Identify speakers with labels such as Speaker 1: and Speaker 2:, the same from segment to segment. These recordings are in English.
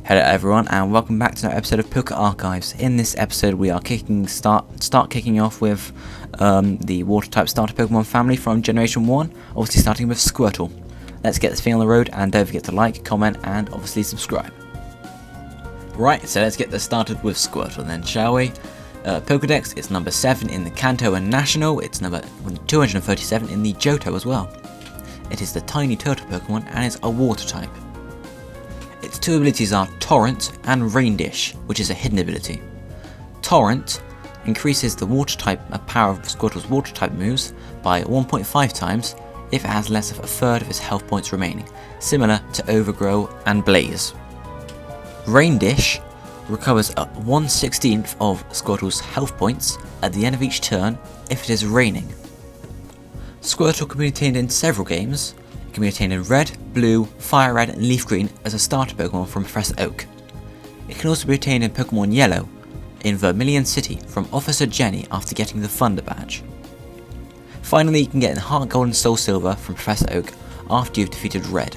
Speaker 1: Hello everyone and welcome back to another episode of PokeArchives. In this episode we are kicking off with the water type starter Pokemon family from Generation 1, obviously starting with Squirtle. Let's get this thing on the road and don't forget to like, comment and obviously subscribe. Right, so let's get this started with Squirtle then, shall we? Pokedex is number 7 in the Kanto and National, it's number 237 in the Johto as well. It is the tiny turtle Pokemon and is a water type. Its two abilities are Torrent and Rain Dish, which is a hidden ability. Torrent increases the water type power of Squirtle's water type moves by 1.5 times if it has less of a third of its health points remaining, similar to Overgrow and Blaze. Rain Dish recovers 1/16 of Squirtle's health points at the end of each turn if it is raining. Squirtle can be obtained in several games. It can be obtained in Red, Blue, Fire Red and Leaf Green as a starter Pokemon from Professor Oak. It can also be obtained in Pokemon Yellow in Vermilion City from Officer Jenny after getting the Thunder Badge. Finally, you can get in Heart Gold and Soul Silver from Professor Oak after you've defeated Red.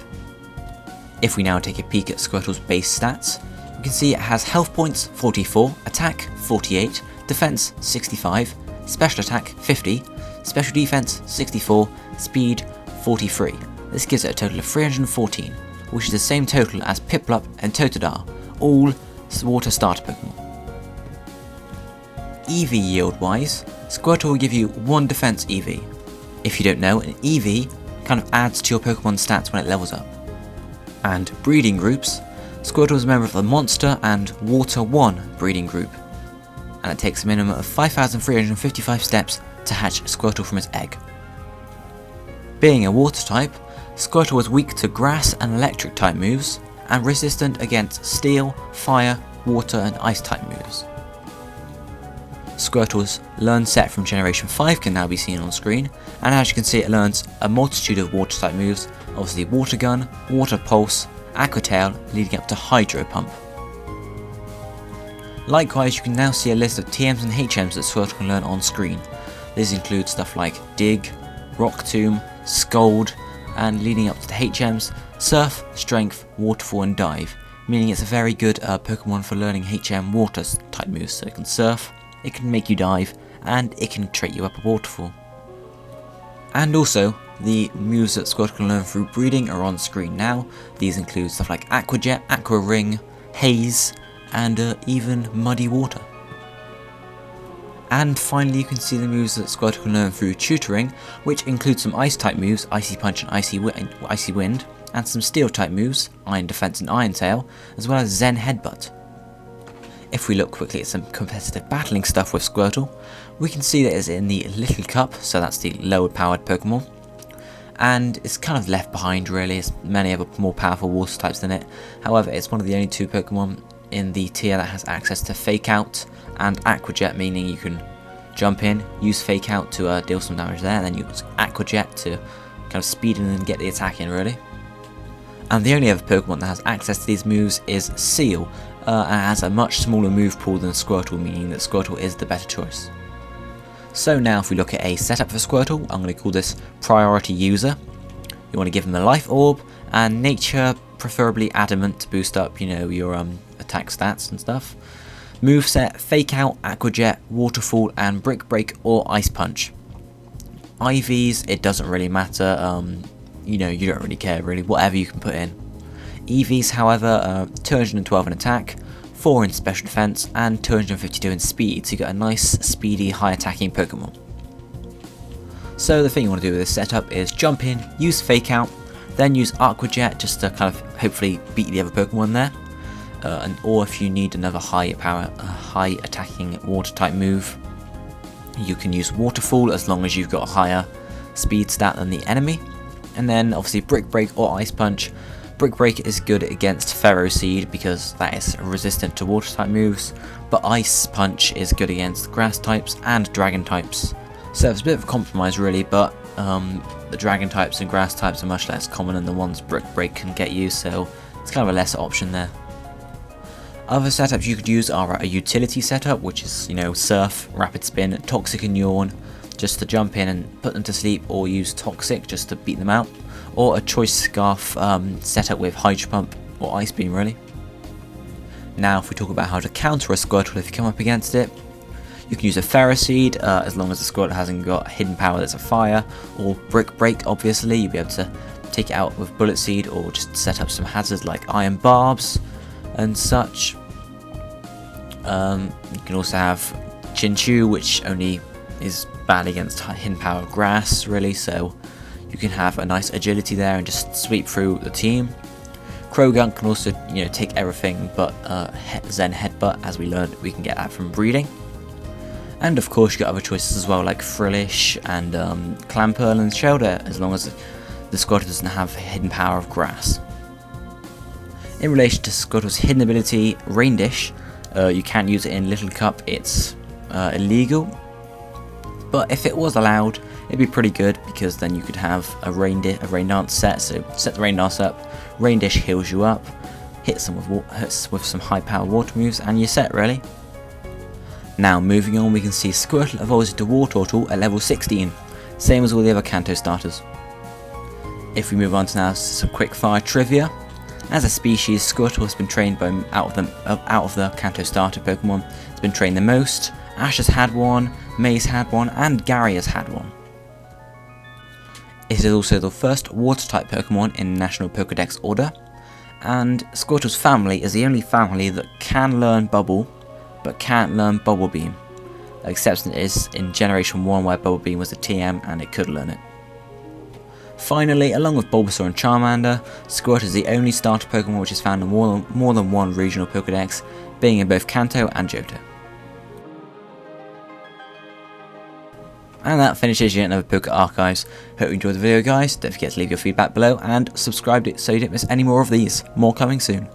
Speaker 1: If we now take a peek at Squirtle's base stats, you can see it has health points 44, attack 48, defense 65, special attack 50, special defense 64, speed 43. This gives it a total of 314, which is the same total as Piplup and Totodile, all water starter Pokemon. EV yield wise, Squirtle will give you 1 defense EV. If you don't know, an EV kind of adds to your Pokemon stats when it levels up. And breeding groups, Squirtle is a member of the Monster and Water 1 breeding group, and it takes a minimum of 5,355 steps to hatch Squirtle from its egg. Being a water type, Squirtle was weak to grass and electric type moves, and resistant against steel, fire, water and ice type moves. Squirtle's Learn set from Generation 5 can now be seen on screen, and as you can see it learns a multitude of water type moves, obviously Water Gun, Water Pulse, Aqua Tail, leading up to Hydro Pump. Likewise, you can now see a list of TMs and HMs that Squirtle can learn on screen. This includes stuff like Dig, Rock Tomb, Scold, and leading up to the HMs, Surf, Strength, Waterfall and Dive, meaning it's a very good Pokemon for learning HM water type moves, so it can surf, it can make you dive, and it can trait you up a waterfall. And also, the moves that Squirtle can learn through breeding are on screen now. These include stuff like Aqua Jet, Aqua Ring, Haze, and even Muddy Water. And finally you can see the moves that Squirtle can learn through tutoring, which includes some ice type moves, Icy Punch and Icy Wind, and some steel type moves, Iron Defense and Iron Tail, as well as Zen Headbutt. If we look quickly at some competitive battling stuff with Squirtle, we can see that it's in the Little Cup, so that's the lower powered Pokemon, and it's kind of left behind really, as many other more powerful water types than it. However, it's one of the only 2 Pokemon in the tier that has access to Fake Out and Aqua Jet, meaning you can jump in, use Fake Out to deal some damage there, and then use Aqua Jet to kind of speed in and get the attack in really. And the only other Pokemon that has access to these moves is Seal, and has a much smaller move pool than Squirtle, meaning that Squirtle is the better choice. So now if we look at a setup for Squirtle, I'm going to call this Priority User. You want to give him a Life Orb, and Nature, preferably Adamant to boost up, your attack stats and stuff. Moveset, Fake Out, Aqua Jet, Waterfall and Brick Break or Ice Punch. IVs, it doesn't really matter, you don't really care really, whatever you can put in. EVs however, 212 in attack, 4 in special defense and 252 in speed, so you get a nice speedy high attacking Pokemon. So the thing you want to do with this setup is jump in, use Fake Out, then use Aqua Jet just to kind of hopefully beat the other Pokemon there. Or if you need another high attacking water type move, you can use Waterfall as long as you've got a higher speed stat than the enemy. And then obviously Brick Break or Ice Punch. Brick Break is good against Ferro Seed because that is resistant to water type moves, but Ice Punch is good against grass types and dragon types. So it's a bit of a compromise really, but the dragon types and grass types are much less common than the ones Brick Break can get you, so it's kind of a lesser option there. Other setups you could use are a utility setup, which is, Surf, Rapid Spin, Toxic and Yawn, just to jump in and put them to sleep, or use Toxic just to beat them out, or a Choice Scarf setup with Hydro Pump or Ice Beam really. Now if we talk about how to counter a Squirtle if you come up against it, you can use a Ferroseed, as long as the Squirtle hasn't got hidden power that's a fire, or Brick Break obviously, you'll be able to take it out with Bullet Seed, or just set up some hazards like Iron Barbs and such. You can also have Chinchou, which only is bad against hidden power grass really, so you can have a nice agility there and just sweep through the team. Croagunk can also, take everything but Zen Headbutt, as we learned we can get that from breeding. And of course you got other choices as well, like Frillish and Clamperl and Shelder, as long as the Squirtle doesn't have hidden power of grass. In relation to Squirtle's hidden ability, Rain Dish, you can't use it in Little Cup, it's illegal. But if it was allowed, it'd be pretty good, because then you could have a Rain Dance set. So set the Rain Dance up, Rain Dish heals you up, hits with some high power water moves, and you're set really. Now moving on, we can see Squirtle evolves into Wartortle at level 16, same as all the other Kanto starters. If we move on to now some quick fire trivia. As a species, Squirtle has been trained by out of the Kanto starter Pokemon. It's been trained the most. Ash has had one, Maze had one, and Gary has had one. It is also the first Water-type Pokemon in National Pokedex order, and Squirtle's family is the only family that can learn Bubble, but can't learn Bubble Beam. The exception is in Generation 1, where Bubble Beam was a TM and it could learn it. Finally, along with Bulbasaur and Charmander, Squirtle is the only starter Pokemon which is found in more than one regional Pokedex, being in both Kanto and Johto. And that finishes yet another PokeArchives. Hope you enjoyed the video guys, don't forget to leave your feedback below and subscribe so you don't miss any more of these. More coming soon.